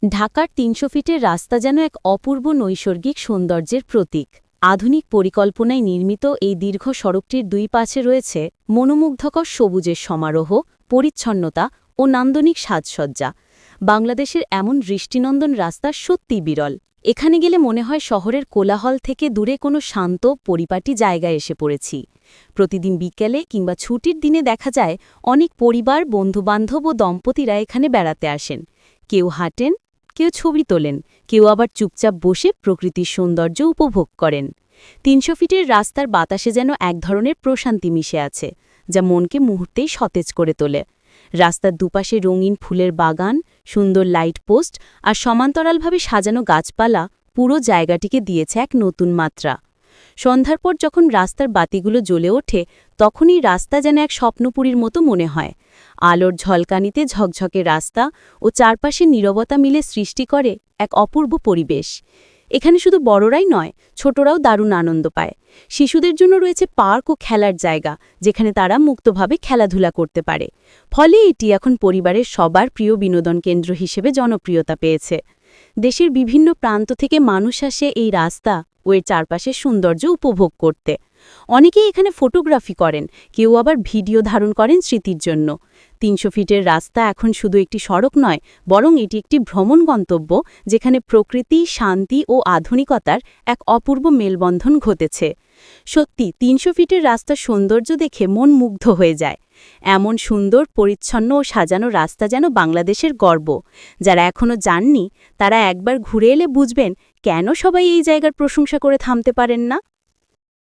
ঢাকার ৩০০ ফিটের রাস্তা যেন এক অপূর্ব নৈসর্গিক সৌন্দর্যের প্রতীক। আধুনিক পরিকল্পনায় নির্মিত এই দীর্ঘ সড়কটির দুই পাশে রয়েছে মনোমুগ্ধকর সবুজের সমারোহ, পরিচ্ছন্নতা ও নান্দনিক সাজসজ্জা। বাংলাদেশের এমন দৃষ্টিনন্দন রাস্তা সত্যিই বিরল। এখানে গেলে মনে হয় শহরের কোলাহল থেকে দূরে কোনো শান্ত, পরিপাটি জায়গায় এসে পড়েছি। প্রতিদিন বিকেলে কিংবা ছুটির দিনে দেখা যায় অনেক পরিবার, বন্ধুবান্ধব ও দম্পতিরা এখানে বেড়াতে আসেন। কেউ হাঁটেন, কেউ ছবি তোলেন, কেউ আবার চুপচাপ বসে প্রকৃতির সৌন্দর্য উপভোগ করেন। ৩০০ ফিটের রাস্তার বাতাসে যেন এক ধরনের প্রশান্তি মিশে আছে, যা মনকে মুহূর্তেই সতেজ করে তোলে। রাস্তার দুপাশে রঙিন ফুলের বাগান, সুন্দর লাইট পোস্ট আর সমান্তরালভাবে সাজানো গাছপালা পুরো জায়গাটিকে দিয়েছে এক নতুন মাত্রা। সন্ধ্যার পর যখন রাস্তার বাতিগুলো জ্বলে ওঠে, তখনই রাস্তা যেন এক স্বপ্নপুরীর মতো মনে হয়। আলোর ঝলকানিতে ঝকঝকে রাস্তা ও চারপাশের নীরবতা মিলে সৃষ্টি করে এক অপূর্ব পরিবেশ। এখানে শুধু বড়রাই নয়, ছোটরাও দারুণ আনন্দ পায়। শিশুদের জন্য রয়েছে পার্ক ও খেলার জায়গা, যেখানে তারা মুক্তভাবে খেলাধুলা করতে পারে। ফলে এটি এখন পরিবারের সবার প্রিয় বিনোদন কেন্দ্র হিসেবে জনপ্রিয়তা পেয়েছে। দেশের বিভিন্ন প্রান্ত থেকে মানুষ আসে এই রাস্তা ও এর চারপাশের সৌন্দর্য উপভোগ করতে। অনেকেই এখানে ফটোগ্রাফি করেন, কেউ আবার ভিডিও ধারণ করেন স্মৃতির জন্য। ৩০০ ফিটের রাস্তা এখন শুধু একটি সড়ক নয়, বরং এটি একটি ভ্রমণ গন্তব্য, যেখানে প্রকৃতি, শান্তি ও আধুনিকতার এক অপূর্ব মেলবন্ধন ঘটেছে। সত্যি ৩০০ ফিটের রাস্তার সৌন্দর্য দেখে মন মুগ্ধ হয়ে যায়। এমন সুন্দর, পরিচ্ছন্ন ও সাজানো রাস্তা যেন বাংলাদেশের গর্ব। যারা এখনও যাননি, তারা একবার ঘুরে এলে বুঝবেন কেন সবাই এই জায়গার প্রশংসা করে থামতে পারেন না।